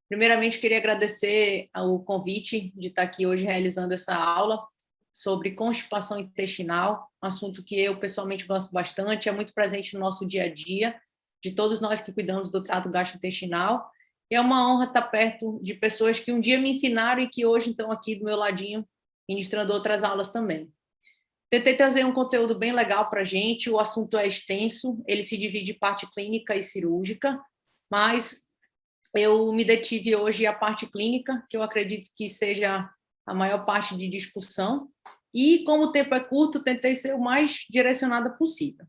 Primeiramente, queria agradecer o convite de estar aqui hoje realizando essa aula sobre constipação intestinal, um assunto que eu pessoalmente gosto bastante, é muito presente no nosso dia a dia, de todos nós que cuidamos do trato gastrointestinal. E é uma honra estar perto de pessoas que um dia me ensinaram e que hoje estão aqui do meu ladinho, ministrando outras aulas também. Tentei trazer um conteúdo bem legal para a gente, o assunto é extenso, ele se divide em parte clínica e cirúrgica, mas eu me detive hoje à parte clínica, que eu acredito que seja a maior parte de discussão, e como o tempo é curto, tentei ser o mais direcionada possível.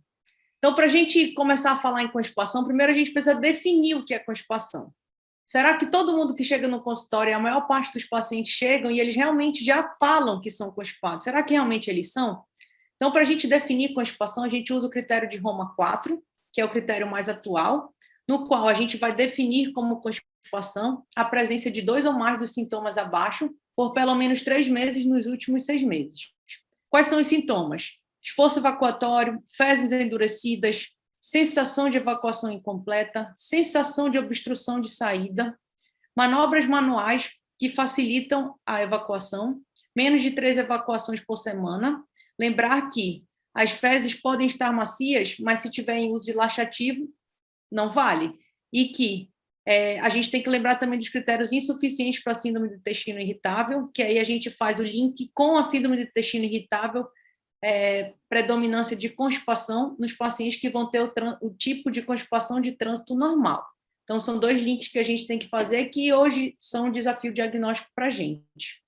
Então, para a gente começar a falar em constipação, primeiro a gente precisa definir o que é constipação. Será que todo mundo que chega no consultório, a maior parte dos pacientes chegam e eles realmente já falam que são constipados? Será que realmente eles são? Então, para a gente definir constipação, a gente usa o critério de Roma 4, que é o critério mais atual, no qual a gente vai definir como constipação a presença de 2 ou mais dos sintomas abaixo por pelo menos 3 meses nos últimos 6 meses. Quais são os sintomas? Esforço evacuatório, fezes endurecidas, sensação de evacuação incompleta, sensação de obstrução de saída, manobras manuais que facilitam a evacuação, menos de 3 evacuações por semana. Lembrar que as fezes podem estar macias, mas se tiver em uso de laxativo, não vale. E que a gente tem que lembrar também dos critérios insuficientes para a síndrome do intestino irritável, que aí a gente faz o link com a síndrome do intestino irritável, predominância de constipação nos pacientes que vão ter o tipo de constipação de trânsito normal. Então, são 2 links que a gente tem que fazer, que hoje são um desafio diagnóstico para a gente.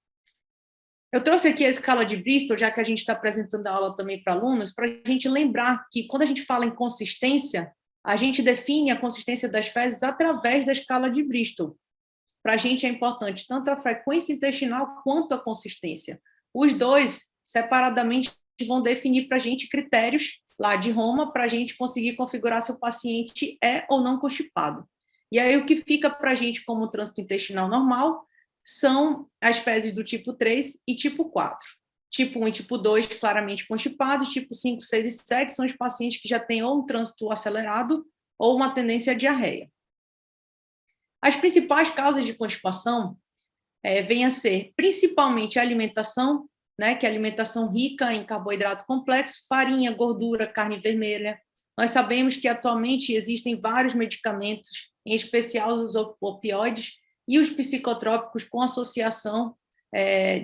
Eu trouxe aqui a escala de Bristol, já que a gente está apresentando a aula também para alunos, para a gente lembrar que, quando a gente fala em consistência, a gente define a consistência das fezes através da escala de Bristol. Para a gente é importante tanto a frequência intestinal quanto a consistência. Os dois, separadamente, vão definir para a gente critérios lá de Roma para a gente conseguir configurar se o paciente é ou não constipado. E aí o que fica para a gente como trânsito intestinal normal são as fezes do tipo 3 e tipo 4. Tipo 1 e tipo 2, claramente constipados, tipo 5, 6 e 7 são os pacientes que já têm ou um trânsito acelerado ou uma tendência à diarreia. As principais causas de constipação vêm a ser principalmente a alimentação, né, que é a alimentação rica em carboidrato complexo, farinha, gordura, carne vermelha. Nós sabemos que atualmente existem vários medicamentos, em especial os opioides e os psicotrópicos, com associação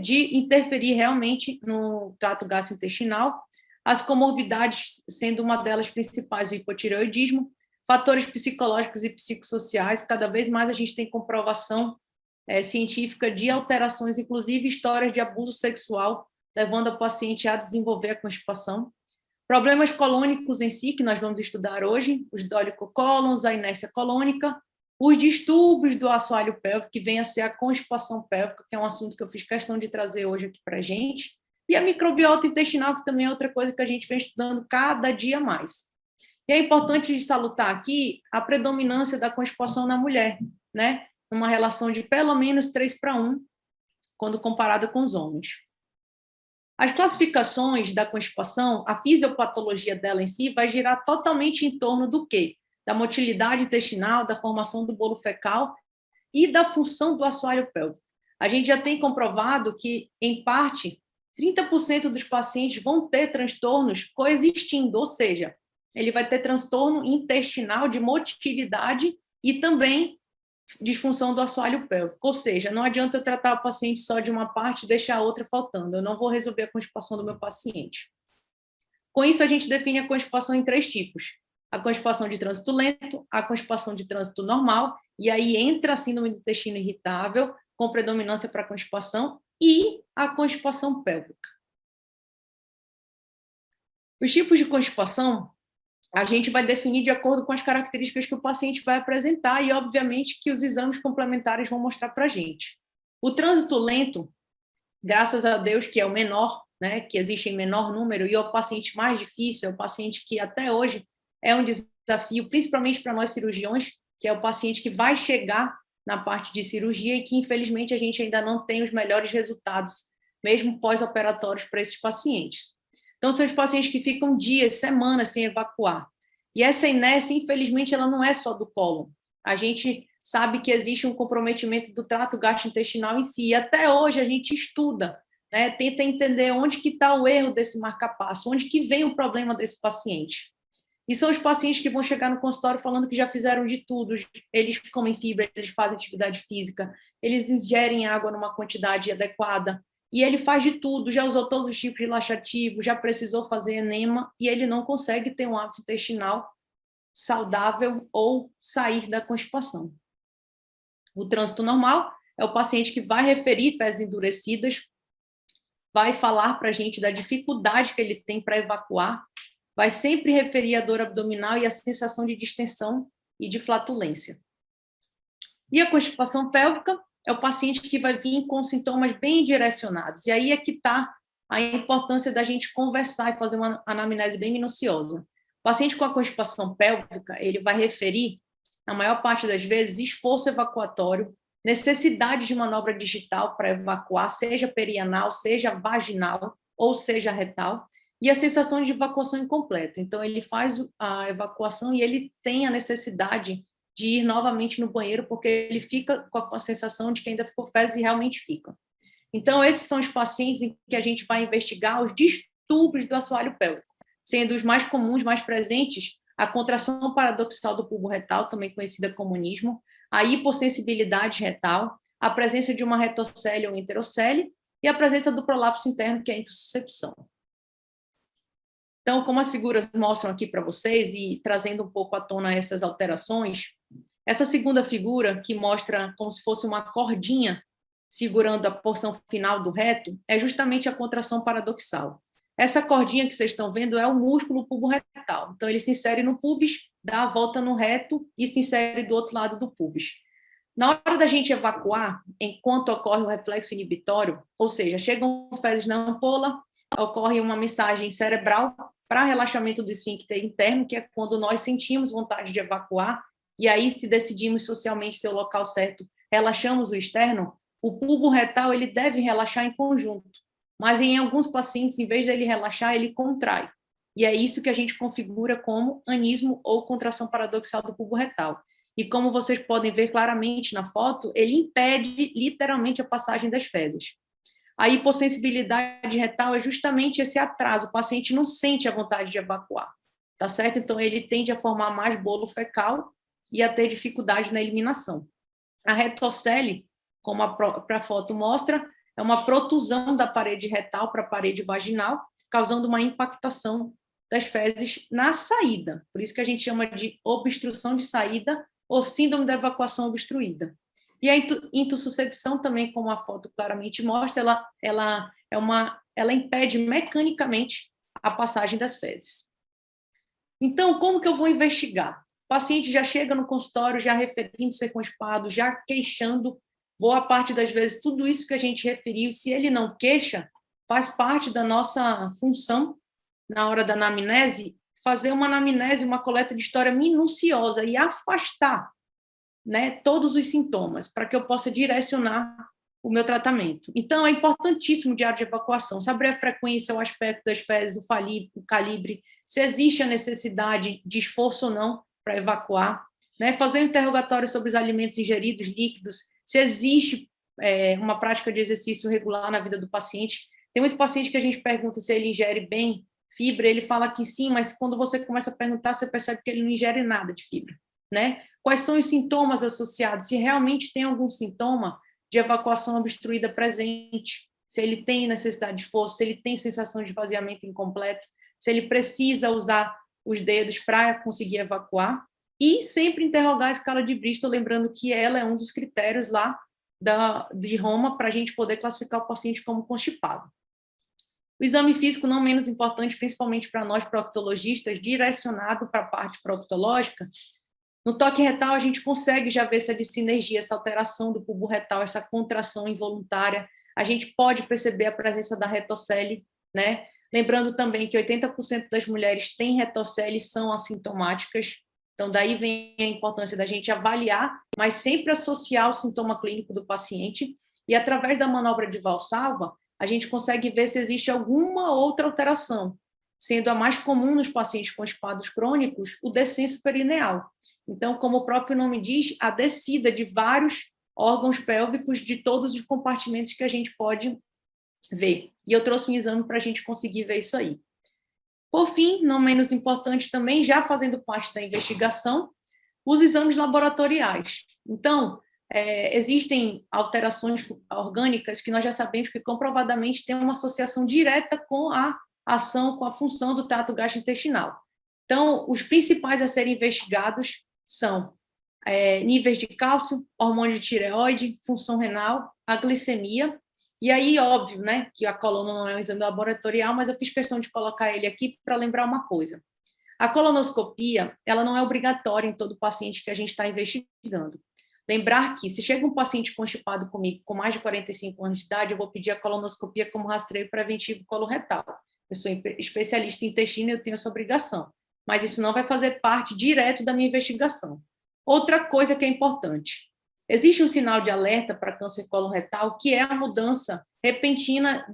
de interferir realmente no trato gastrointestinal, as comorbidades sendo uma delas principais, o hipotireoidismo, fatores psicológicos e psicossociais, cada vez mais a gente tem comprovação científica de alterações, inclusive histórias de abuso sexual, levando a paciente a desenvolver a constipação. Problemas colônicos em si, que nós vamos estudar hoje, os dolicocolons, a inércia colônica, os distúrbios do assoalho pélvico, que vem a ser a constipação pélvica, que é um assunto que eu fiz questão de trazer hoje aqui para a gente, e a microbiota intestinal, que também é outra coisa que a gente vem estudando cada dia mais. E é importante salutar aqui a predominância da constipação na mulher, né? Uma relação de pelo menos 3:1, quando comparada com os homens. As classificações da constipação, a fisiopatologia dela em si, vai girar totalmente em torno do quê? Da motilidade intestinal, da formação do bolo fecal e da função do assoalho pélvico. A gente já tem comprovado que, em parte, 30% dos pacientes vão ter transtornos coexistindo, ou seja, ele vai ter transtorno intestinal de motilidade e também disfunção do assoalho pélvico, ou seja, não adianta eu tratar o paciente só de uma parte e deixar a outra faltando, eu não vou resolver a constipação do meu paciente. Com isso, a gente define a constipação em 3 tipos: a constipação de trânsito lento, a constipação de trânsito normal, e aí entra a síndrome do intestino irritável, com predominância para a constipação, e a constipação pélvica. Os tipos de constipação a gente vai definir de acordo com as características que o paciente vai apresentar e, obviamente, que os exames complementares vão mostrar para a gente. O trânsito lento, graças a Deus, que é o menor, né, que existe em menor número, e é o paciente mais difícil, é o paciente que até hoje é um desafio, principalmente para nós cirurgiões, que é o paciente que vai chegar na parte de cirurgia e que, infelizmente, a gente ainda não tem os melhores resultados, mesmo pós-operatórios, para esses pacientes. Então, são os pacientes que ficam dias, semanas sem evacuar. E essa inércia, infelizmente, ela não é só do cólon. A gente sabe que existe um comprometimento do trato gastrointestinal em si. E até hoje a gente estuda, né, tenta entender onde que está o erro desse marca-passo, onde que vem o problema desse paciente. E são os pacientes que vão chegar no consultório falando que já fizeram de tudo, eles comem fibra, eles fazem atividade física, eles ingerem água numa quantidade adequada, e ele faz de tudo, já usou todos os tipos de laxativo, já precisou fazer enema, e ele não consegue ter um hábito intestinal saudável ou sair da constipação. O trânsito normal é o paciente que vai referir fezes endurecidas, vai falar para a gente da dificuldade que ele tem para evacuar, vai sempre referir a dor abdominal e a sensação de distensão e de flatulência. E a constipação pélvica é o paciente que vai vir com sintomas bem direcionados. E aí é que está a importância da gente conversar e fazer uma anamnese bem minuciosa. O paciente com a constipação pélvica, ele vai referir, na maior parte das vezes, esforço evacuatório, necessidade de manobra digital para evacuar, seja perianal, seja vaginal ou seja retal, e a sensação de evacuação incompleta. Então, ele faz a evacuação e ele tem a necessidade de ir novamente no banheiro, porque ele fica com a sensação de que ainda ficou fezes e realmente fica. Então, esses são os pacientes em que a gente vai investigar os distúrbios do assoalho pélvico, sendo os mais comuns, mais presentes, a contração paradoxal do bulbo retal, também conhecida como nismo, a hipossensibilidade retal, a presença de uma retocele ou enterocele e a presença do prolapso interno, que é a intussuscepção. Então, como as figuras mostram aqui para vocês, e trazendo um pouco à tona essas alterações, essa segunda figura, que mostra como se fosse uma cordinha segurando a porção final do reto, é justamente a contração paradoxal. Essa cordinha que vocês estão vendo é o músculo pubo-retal. Então, ele se insere no pubis, dá a volta no reto e se insere do outro lado do pubis. Na hora da gente evacuar, enquanto ocorre o reflexo inibitório, ou seja, chegam fezes na ampola, ocorre uma mensagem cerebral para relaxamento do esfíncter interno, que é quando nós sentimos vontade de evacuar, e aí, se decidimos socialmente ser o local certo, relaxamos o externo, o bulbo retal ele deve relaxar em conjunto, mas em alguns pacientes, em vez dele relaxar, ele contrai. E é isso que a gente configura como anismo ou contração paradoxal do bulbo retal. E como vocês podem ver claramente na foto, ele impede literalmente a passagem das fezes. A hipossensibilidade retal é justamente esse atraso, o paciente não sente a vontade de evacuar, tá certo? Então, ele tende a formar mais bolo fecal e a ter dificuldade na eliminação. A retocele, como a própria foto mostra, é uma protusão da parede retal para a parede vaginal, causando uma impactação das fezes na saída. Por isso que a gente chama de obstrução de saída ou síndrome da evacuação obstruída. E a intussuscepção também, como a foto claramente mostra, ela impede mecanicamente a passagem das fezes. Então, como que eu vou investigar? O paciente já chega no consultório, já referindo ser constipado, já queixando, boa parte das vezes, tudo isso que a gente referiu, se ele não queixa, faz parte da nossa função, na hora da anamnese, fazer uma anamnese, uma coleta de história minuciosa e afastar, né, todos os sintomas, para que eu possa direcionar o meu tratamento. Então, é importantíssimo o diário de evacuação, saber a frequência, o aspecto das fezes, o calibre, se existe a necessidade de esforço ou não para evacuar, né, fazer um interrogatório sobre os alimentos ingeridos, líquidos, se existe uma prática de exercício regular na vida do paciente. Tem muito paciente que a gente pergunta se ele ingere bem fibra, ele fala que sim, mas quando você começa a perguntar, você percebe que ele não ingere nada de fibra, né? Quais são os sintomas associados? Se realmente tem algum sintoma de evacuação obstruída presente, se ele tem necessidade de esforço, se ele tem sensação de esvaziamento incompleto, se ele precisa usar os dedos para conseguir evacuar, e sempre interrogar a escala de Bristol, lembrando que ela é um dos critérios lá de Roma para a gente poder classificar o paciente como constipado. O exame físico não menos importante, principalmente para nós proctologistas, direcionado para a parte proctológica. No toque retal, a gente consegue já ver essa dissinergia, essa alteração do bulbo retal, essa contração involuntária. A gente pode perceber a presença da retocele, né? Lembrando também que 80% das mulheres têm retocele e são assintomáticas. Então, daí vem a importância da gente avaliar, mas sempre associar o sintoma clínico do paciente. E, através da manobra de Valsalva, a gente consegue ver se existe alguma outra alteração, sendo a mais comum nos pacientes constipados crônicos o descenso perineal. Então, como o próprio nome diz, a descida de vários órgãos pélvicos de todos os compartimentos que a gente pode ver. E eu trouxe um exame para a gente conseguir ver isso aí. Por fim, não menos importante também, já fazendo parte da investigação, os exames laboratoriais. Então, existem alterações orgânicas que nós já sabemos que comprovadamente têm uma associação direta com a ação, com a função do trato gastrointestinal. Então, os principais a serem investigados são níveis de cálcio, hormônio de tireoide, função renal, a glicemia. E aí, óbvio, né, que a coluna não é um exame laboratorial, mas eu fiz questão de colocar ele aqui para lembrar uma coisa. A colonoscopia, ela não é obrigatória em todo paciente que a gente está investigando. Lembrar que, se chega um paciente constipado comigo com mais de 45 anos de idade, eu vou pedir a colonoscopia como rastreio preventivo coloretal. Eu sou especialista em intestino e eu tenho essa obrigação. Mas isso não vai fazer parte direto da minha investigação. Outra coisa que é importante. Existe um sinal de alerta para câncer coloretal, que é a mudança repentina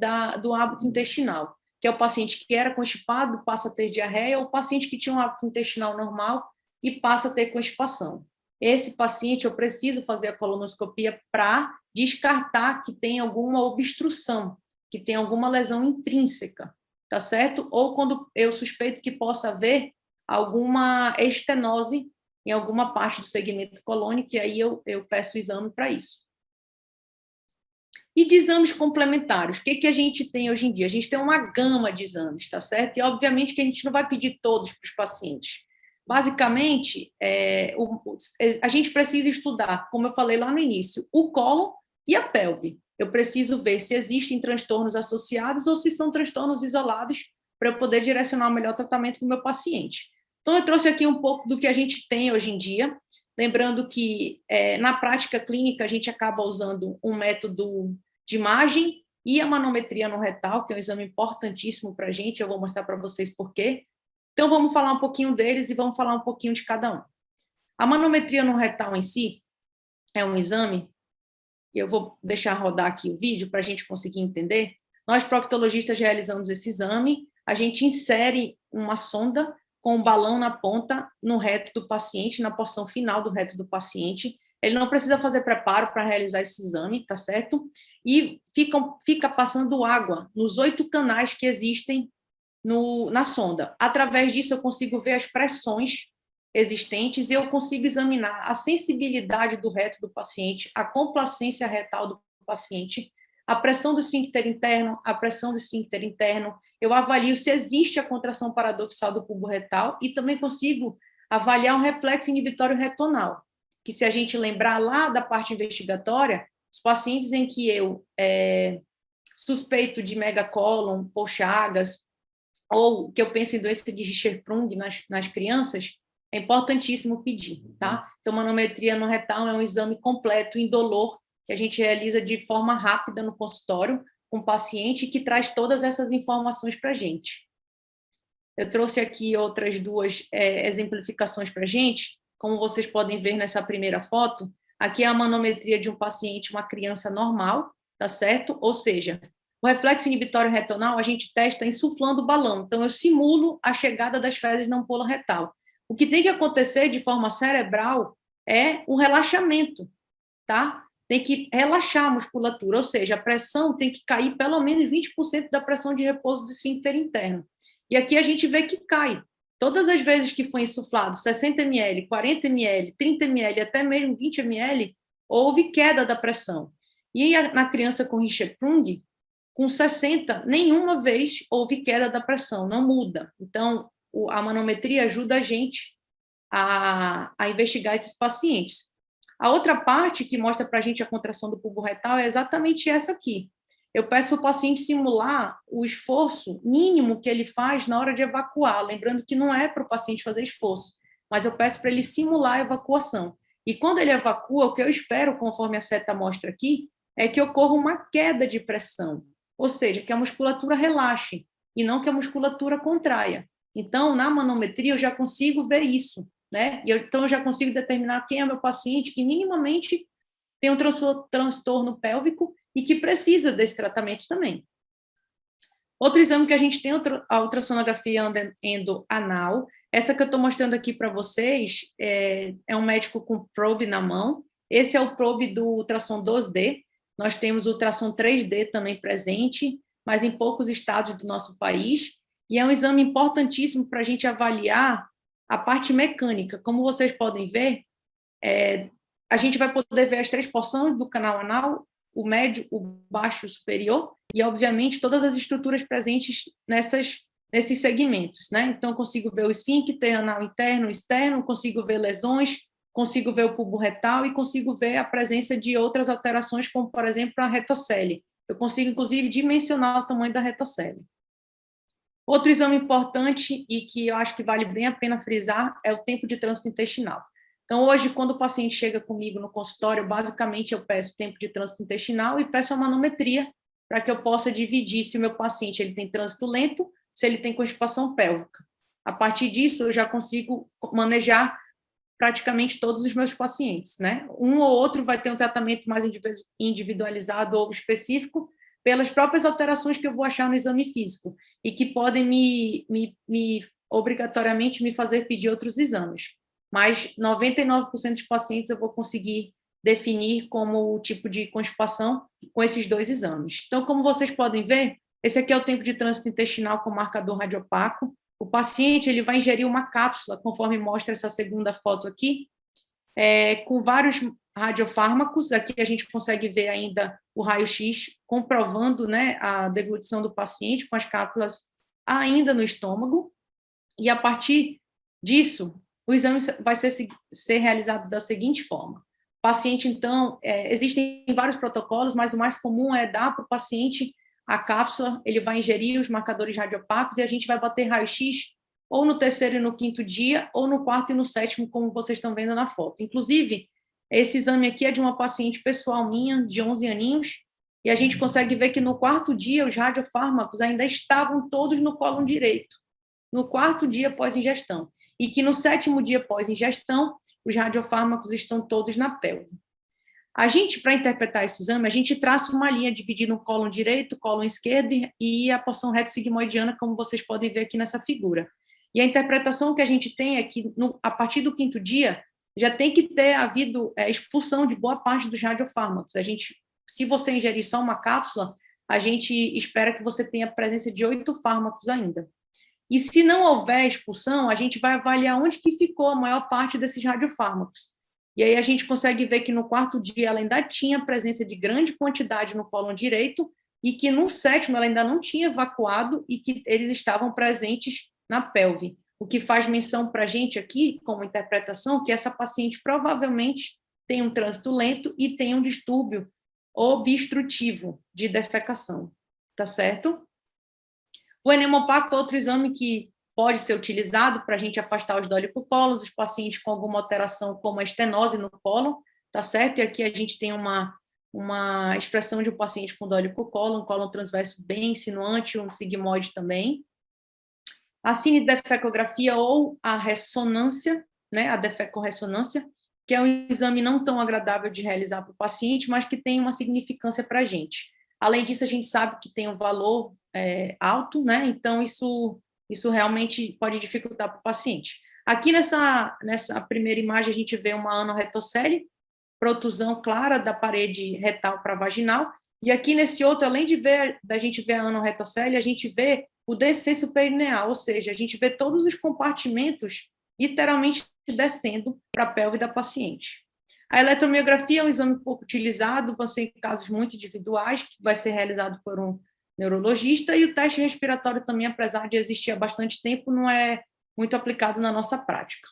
do hábito intestinal, que é o paciente que era constipado passa a ter diarreia, ou o paciente que tinha um hábito intestinal normal e passa a ter constipação. Esse paciente, eu preciso fazer a colonoscopia para descartar que tem alguma obstrução, que tem alguma lesão intrínseca, tá certo? Ou quando eu suspeito que possa haver alguma estenose em alguma parte do segmento colônico, e aí eu peço o exame para isso. E de exames complementares, o que a gente tem hoje em dia? A gente tem uma gama de exames, tá certo? E, obviamente, que a gente não vai pedir todos para os pacientes. Basicamente, a gente precisa estudar, como eu falei lá no início, o cólon e a pelve. Eu preciso ver se existem transtornos associados ou se são transtornos isolados para eu poder direcionar o melhor tratamento para o meu paciente. Então, eu trouxe aqui um pouco do que a gente tem hoje em dia, lembrando que, na prática clínica, a gente acaba usando um método de imagem e a manometria no retal, que é um exame importantíssimo para a gente, eu vou mostrar para vocês por quê. Então, vamos falar um pouquinho deles e vamos falar um pouquinho de cada um. A manometria no retal em si é um exame, e eu vou deixar rodar aqui o vídeo para a gente conseguir entender. Nós, proctologistas, realizamos esse exame, a gente insere uma sonda com um balão na ponta, no reto do paciente, na porção final do reto do paciente. Ele não precisa fazer preparo para realizar esse exame, tá certo? E fica passando água nos 8 canais que existem na sonda. Através disso, eu consigo ver as pressões existentes e eu consigo examinar a sensibilidade do reto do paciente, a complacência retal do paciente, a pressão do esfíncter interno, a pressão do esfíncter interno, eu avalio se existe a contração paradoxal do bulbo retal e também consigo avaliar um reflexo inibitório retonal, que, se a gente lembrar lá da parte investigatória, os pacientes em que eu suspeito de megacólon ou Chagas, ou que eu penso em doença de Richter-Sprung nas crianças, é importantíssimo pedir, tá? Então, manometria no retal é um exame completo, indolor, que a gente realiza de forma rápida no consultório, com o paciente, que traz todas essas informações para a gente. Eu trouxe aqui outras duas exemplificações para a gente. Como vocês podem ver nessa primeira foto, aqui é a manometria de um paciente, uma criança normal, tá certo? Ou seja, o reflexo inibitório retonal a gente testa insuflando o balão. Então, eu simulo a chegada das fezes na ampola retal. O que tem que acontecer de forma cerebral é o relaxamento, tá? Tem que relaxar a musculatura, ou seja, a pressão tem que cair pelo menos 20% da pressão de repouso do esfíncter interno. E aqui a gente vê que cai. Todas as vezes que foi insuflado 60 ml, 40 ml, 30 ml, até mesmo 20 ml, houve queda da pressão. E na criança com Richter-Sprung, com 60, nenhuma vez houve queda da pressão, não muda. Então, a manometria ajuda a gente a investigar esses pacientes. A outra parte que mostra para a gente a contração do bulbo retal é exatamente essa aqui. Eu peço para o paciente simular o esforço mínimo que ele faz na hora de evacuar, lembrando que não é para o paciente fazer esforço, mas eu peço para ele simular a evacuação. E quando ele evacua, o que eu espero, conforme a seta mostra aqui, é que ocorra uma queda de pressão, ou seja, que a musculatura relaxe e não que a musculatura contraia. Então, na manometria, eu já consigo ver isso, né? Então, eu já consigo determinar quem é meu paciente que minimamente tem um transtorno pélvico e que precisa desse tratamento também. Outro exame que a gente tem, a ultrassonografia endoanal, Essa que eu estou mostrando aqui para vocês é um médico com probe na mão. Esse é o probe do ultrassom 2D. Nós temos o ultrassom 3D também presente, mas em poucos estados do nosso país. E é um exame importantíssimo para a gente avaliar a parte mecânica. Como vocês podem ver, a gente vai poder ver as 3 porções do canal anal, o médio, o baixo e o superior, e, obviamente, todas as estruturas presentes nesses segmentos, né? Então, eu consigo ver o esfíncter anal interno e externo, consigo ver lesões, consigo ver o bulbo retal e consigo ver a presença de outras alterações, como, por exemplo, a retocele. Eu consigo, inclusive, dimensionar o tamanho da retocele. Outro exame importante e que eu acho que vale bem a pena frisar é o tempo de trânsito intestinal. Então, hoje, quando o paciente chega comigo no consultório, basicamente eu peço tempo de trânsito intestinal e peço a manometria para que eu possa dividir se o meu paciente ele tem trânsito lento, se ele tem constipação pélvica. A partir disso, eu já consigo manejar praticamente todos os meus pacientes, né? Um ou outro vai ter um tratamento mais individualizado ou específico pelas próprias alterações que eu vou achar no exame físico e que podem obrigatoriamente me fazer pedir outros exames. Mas 99% dos pacientes eu vou conseguir definir como o tipo de constipação com esses 2 exames. Então, como vocês podem ver, esse aqui é o tempo de trânsito intestinal com marcador radiopaco. O paciente ele vai ingerir uma cápsula, conforme mostra essa segunda foto aqui, com vários radiofármacos. Aqui a gente consegue ver ainda o raio-x comprovando, né, a deglutição do paciente com as cápsulas ainda no estômago. E, a partir disso, o exame vai ser realizado da seguinte forma. O paciente, então, existem vários protocolos, mas o mais comum é dar para o paciente a cápsula, ele vai ingerir os marcadores radiopacos e a gente vai bater raio-x ou no 3º e no 5º dia, ou no 4º e no 7º, como vocês estão vendo na foto. Inclusive, esse exame aqui é de uma paciente pessoal minha, de 11 aninhos, e a gente consegue ver que no 4º dia os radiofármacos ainda estavam todos no cólon direito, no 4º dia pós-ingestão, e que no 7º dia pós-ingestão, os radiofármacos estão todos na pelve. A gente, para interpretar esse exame, a gente traça uma linha dividindo o cólon direito, o cólon esquerdo e a porção reto-sigmoidiana, como vocês podem ver aqui nessa figura. E a interpretação que a gente tem é que, a partir do 5º dia, já tem que ter havido expulsão de boa parte dos radiofármacos. Se você ingerir só uma cápsula, a gente espera que você tenha a presença de 8 fármacos ainda. E se não houver expulsão, a gente vai avaliar onde que ficou a maior parte desses radiofármacos. E aí a gente consegue ver que no 4º dia ela ainda tinha presença de grande quantidade no cólon direito e que no 7º ela ainda não tinha evacuado e que eles estavam presentes na pelve. O que faz menção para a gente aqui, como interpretação, que essa paciente provavelmente tem um trânsito lento e tem um distúrbio obstrutivo de defecação. Tá certo? O enema opaco é outro exame que pode ser utilizado para a gente afastar os dolicocolos, os pacientes com alguma alteração como a estenose no cólon, tá certo? E aqui a gente tem uma expressão de um paciente com dolicocolon, um cólon transverso bem insinuante, um sigmoide também. A cinedefecografia ou a ressonância, né, a defecorressonância, que é um exame não tão agradável de realizar para o paciente, mas que tem uma significância para a gente. Além disso, a gente sabe que tem um valor alto, né? Então isso realmente pode dificultar para o paciente. Aqui nessa primeira imagem, a gente vê uma anorretocele, protusão clara da parede retal para vaginal, e aqui nesse outro, além da gente ver a anorretocele, a gente vê o descenso perineal, ou seja, a gente vê todos os compartimentos literalmente descendo para a pelve da paciente. A eletromiografia é um exame pouco utilizado, vão ser em casos muito individuais, que vai ser realizado por um neurologista, e o teste respiratório também, apesar de existir há bastante tempo, não é muito aplicado na nossa prática.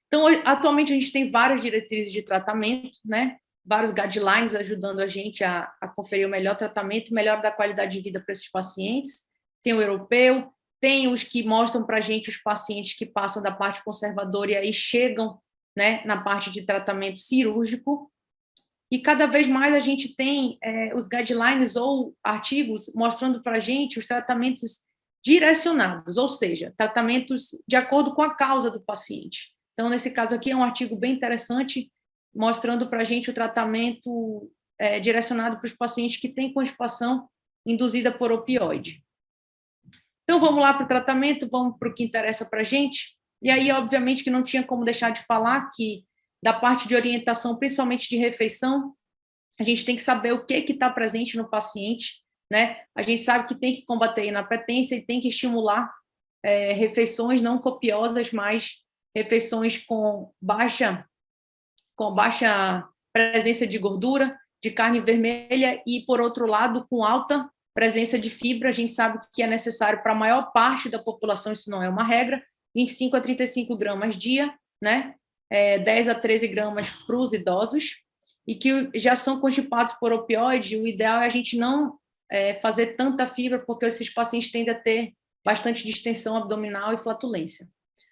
Então, atualmente, a gente tem várias diretrizes de tratamento, né? Vários guidelines ajudando a gente a conferir o melhor tratamento, melhor da qualidade de vida para esses pacientes. Tem o europeu, tem os que mostram para a gente os pacientes que passam da parte conservadora e aí chegam, né, na parte de tratamento cirúrgico. E cada vez mais a gente tem os guidelines ou artigos mostrando para a gente os tratamentos direcionados, ou seja, tratamentos de acordo com a causa do paciente. Então, nesse caso aqui, é um artigo bem interessante, mostrando para a gente o tratamento direcionado para os pacientes que têm constipação induzida por opioide. Então, vamos lá para o tratamento, vamos para o que interessa para a gente. E aí, obviamente, que não tinha como deixar de falar que, da parte de orientação, principalmente de refeição, a gente tem que saber o que está presente no paciente, né? A gente sabe que tem que combater a inapetência e tem que estimular refeições não copiosas, mas refeições com baixa presença de gordura, de carne vermelha e, por outro lado, com alta presença de fibra. A gente sabe que é necessário para a maior parte da população, isso não é uma regra, 25 a 35 gramas dia, né? 10 a 13 gramas para os idosos, e que já são constipados por opioide. O ideal é a gente não fazer tanta fibra, porque esses pacientes tendem a ter bastante distensão abdominal e flatulência.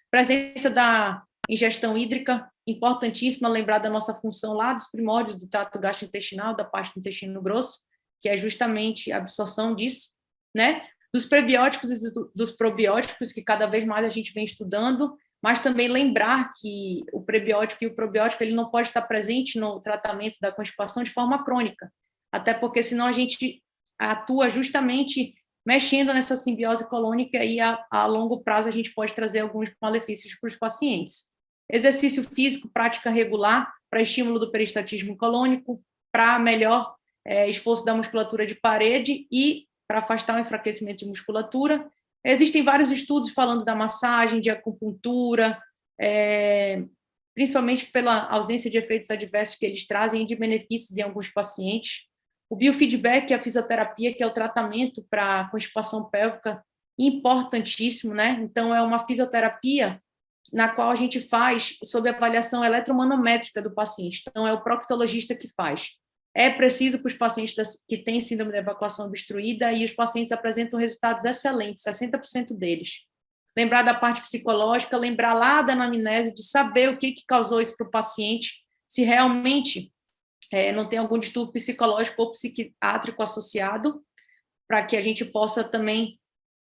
Presença da ingestão hídrica, importantíssima, lembrar da nossa função lá dos primórdios do trato gastrointestinal, da parte do intestino grosso, que é justamente a absorção disso, né? Dos prebióticos e dos probióticos, que cada vez mais a gente vem estudando, mas também lembrar que o prebiótico e o probiótico ele não pode estar presente no tratamento da constipação de forma crônica, até porque senão a gente atua justamente mexendo nessa simbiose colônica e a longo prazo a gente pode trazer alguns malefícios para os pacientes. Exercício físico, prática regular para estímulo do peristatismo colônico, para melhor esforço da musculatura de parede e para afastar o enfraquecimento de musculatura. Existem vários estudos falando da massagem, de acupuntura, principalmente pela ausência de efeitos adversos que eles trazem e de benefícios em alguns pacientes. O biofeedback e a fisioterapia, que é o tratamento para constipação pélvica, importantíssimo, né? Então, é uma fisioterapia na qual a gente faz sob avaliação eletromanométrica do paciente. Então, é o proctologista que faz. É preciso para os pacientes que têm síndrome de evacuação obstruída, e os pacientes apresentam resultados excelentes, 60% deles. Lembrar da parte psicológica, lembrar lá da anamnese, de saber o que causou isso para o paciente, se realmente não tem algum distúrbio psicológico ou psiquiátrico associado, para que a gente possa também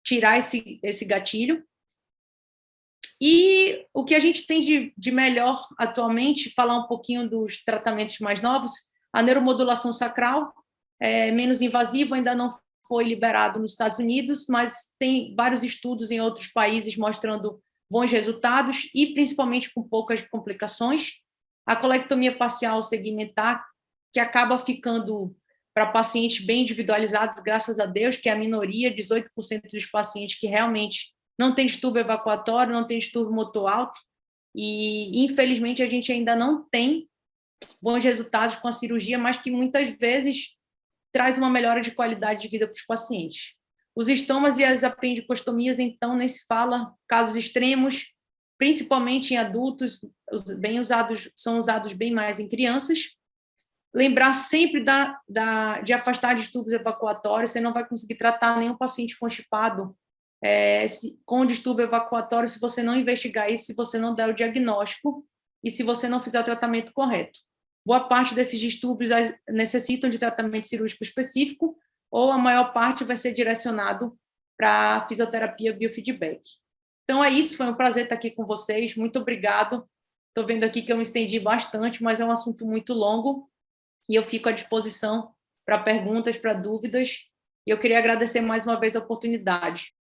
tirar esse gatilho. E o que a gente tem de melhor atualmente, falar um pouquinho dos tratamentos mais novos, a neuromodulação sacral, menos invasivo, ainda não foi liberado nos Estados Unidos, mas tem vários estudos em outros países mostrando bons resultados e principalmente com poucas complicações. A colectomia parcial segmentar, que acaba ficando para pacientes bem individualizados, graças a Deus, que é a minoria, 18% dos pacientes que realmente não tem distúrbio evacuatório, não tem distúrbio motor alto, e infelizmente a gente ainda não tem bons resultados com a cirurgia, mas que muitas vezes traz uma melhora de qualidade de vida para os pacientes. Os estomas e as apendicostomias, então, nem se fala, casos extremos, principalmente em adultos, bem usados, são usados bem mais em crianças. Lembrar sempre de afastar distúrbios evacuatórios, você não vai conseguir tratar nenhum paciente constipado com distúrbio evacuatório se você não investigar isso, se você não der o diagnóstico e se você não fizer o tratamento correto. Boa parte desses distúrbios necessitam de tratamento cirúrgico específico, ou a maior parte vai ser direcionado para fisioterapia biofeedback. Então é isso, foi um prazer estar aqui com vocês, muito obrigado. Estou vendo aqui que eu me estendi bastante, mas é um assunto muito longo, e eu fico à disposição para perguntas, para dúvidas, e eu queria agradecer mais uma vez a oportunidade.